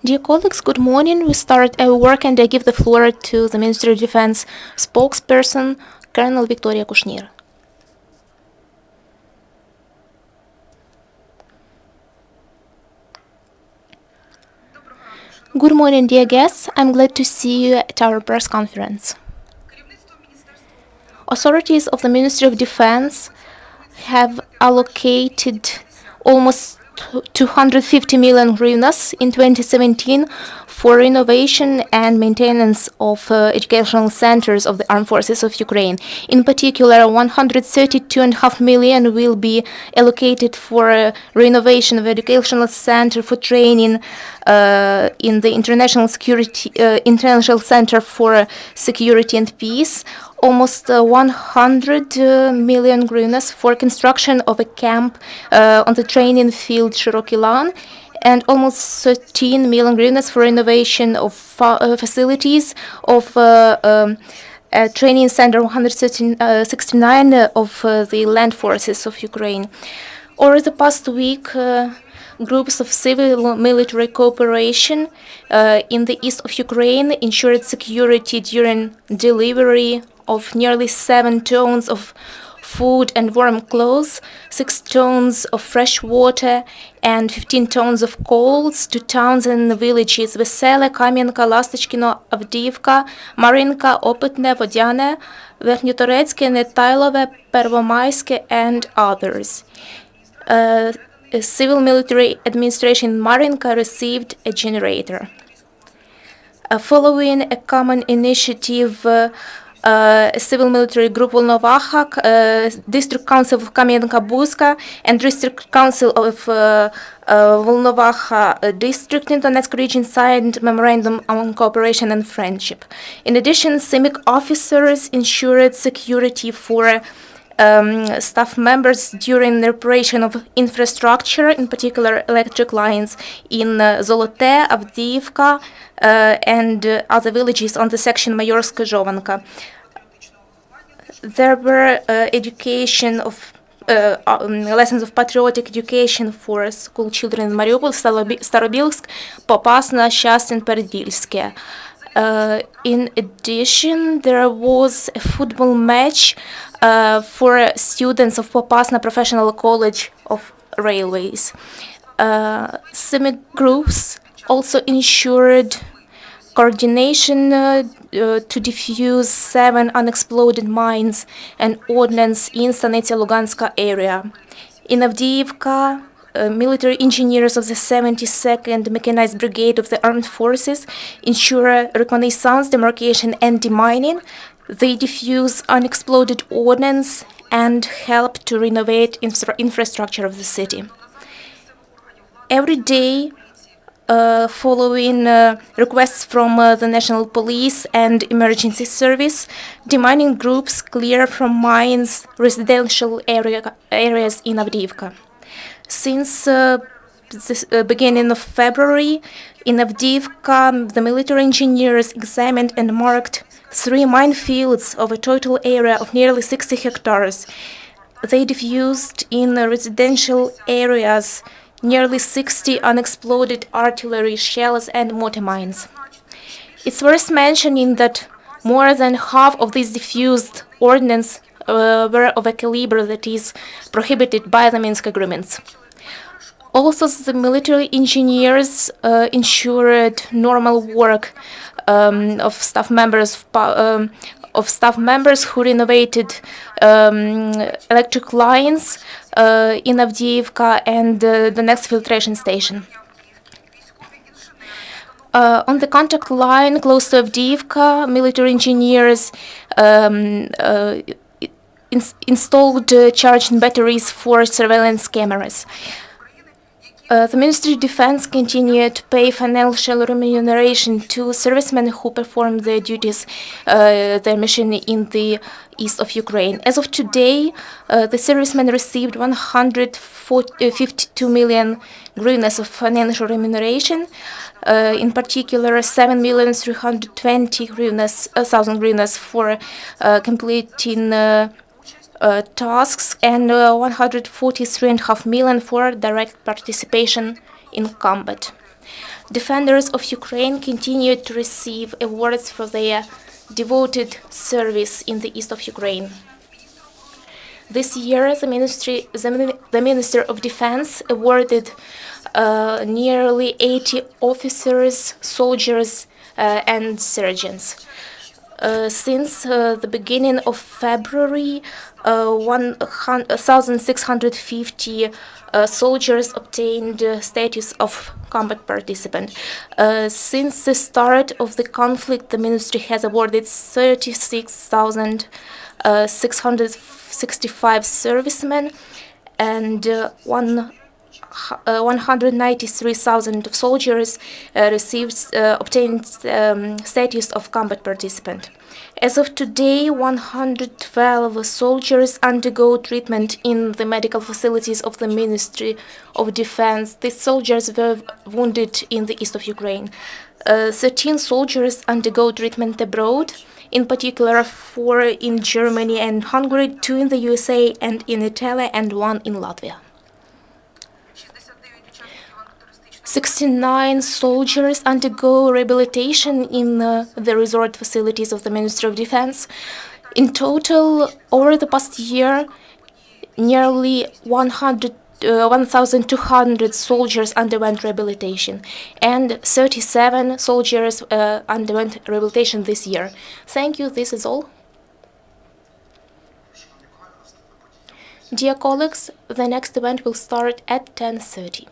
Dear colleagues, good morning. We start our work and I give the floor to the Ministry of Defense spokesperson, Colonel Victoria Kushnir. Good morning, dear guests. I'm glad to see you at our press conference. Authorities of the Ministry of Defense have allocated almost 250 million hryvnias in 2017 for renovation and maintenance of educational centers of the armed forces of Ukraine. In particular, 132.5 million will be allocated for renovation of educational center for training in the International Center for Security and Peace. Almost 100 million hryvnias for construction of a camp on the training field Shirokий Lan, and almost 13 million hryvnias for renovation of facilities of training center 169 of the land forces of Ukraine. Over the past week, groups of civil military cooperation in the east of Ukraine ensured security during delivery of nearly 7 tons of food and warm clothes, 6 tons of fresh water, and 15 tons of coals to towns and villages Веселе, Кам'янка, Ласточкіно, Авдіївка, Маринка, Опитне, Водяне, Верхньоторецьке, Нетайлове, Первомайське, and others. Civil military administration in Marinka received a generator. Following a common initiative, Civil Military Group Volnovakha, District Council of Kam'янka-Buzka, and District Council of Volnovakha District in Donetsk region signed Memorandum on Cooperation and Friendship. In addition, CIMIC officers ensured security for staff members during the reparation of infrastructure, in particular electric lines in Zolote, Avdiivka, and other villages on the section Mayorsk-Zhovanka. There were lessons of patriotic education for school children in Mariupol, Starobilsk, Popasna, Shastin, Peredvilske. In addition, there was a football match for students of Popasna Professional College of Railways. CIMIC groups also ensured coordination to defuse 7 unexploded mines and ordnance in Stanitsa-Luganska area. In Avdiivka, military engineers of the 72nd Mechanized Brigade of the Armed Forces ensure reconnaissance, demarcation, and demining. They defuse unexploded ordnance and help to renovate infrastructure of the city. Every day, following requests from the National Police and Emergency Service, demining groups clear from mines residential areas in Avdiivka. Since the beginning of February, in Avdiivka, the military engineers examined and marked 3 minefields of a total area of nearly 60 hectares. They defused in residential areas nearly 60 unexploded artillery shells and mortar mines. It's worth mentioning that more than half of these diffused ordnance were of a caliber that is prohibited by the Minsk agreements. Also, the military engineers ensured normal work of staff members who renovated electric lines in Avdiivka and the next filtration station. On the contact line close to Avdiivka, military engineers installed charging batteries for surveillance cameras. The Ministry of Defense continued to pay financial remuneration to servicemen who perform their duties, their mission in the east of Ukraine. As of today, the servicemen received 152 million hryvnias of financial remuneration. In particular, 7,320,000 hryvnias for completing tasks and 143.5 million for direct participation in combat. Defenders of Ukraine continued to receive awards for their devoted service in the east of Ukraine. This year, the Minister of Defense awarded nearly 80 officers, soldiers, and sergeants. Since the beginning of February, 1,650 soldiers obtained status of combat participant. Since the start of the conflict, the ministry has awarded 36,665 servicemen and 193,000 soldiers obtained status of combat participant. As of today, 112 soldiers undergo treatment in the medical facilities of the Ministry of Defense. These soldiers were wounded in the east of Ukraine. 13 soldiers undergo treatment abroad, in particular 4 in Germany and Hungary, 2 in the USA and in Italy, and 1 in Latvia. 69 soldiers undergo rehabilitation in the resort facilities of the Ministry of Defense. In total, over the past year, nearly 1,200 soldiers underwent rehabilitation, and 37 soldiers underwent rehabilitation this year. Thank you. This is all. Dear colleagues, the next event will start at 10:30.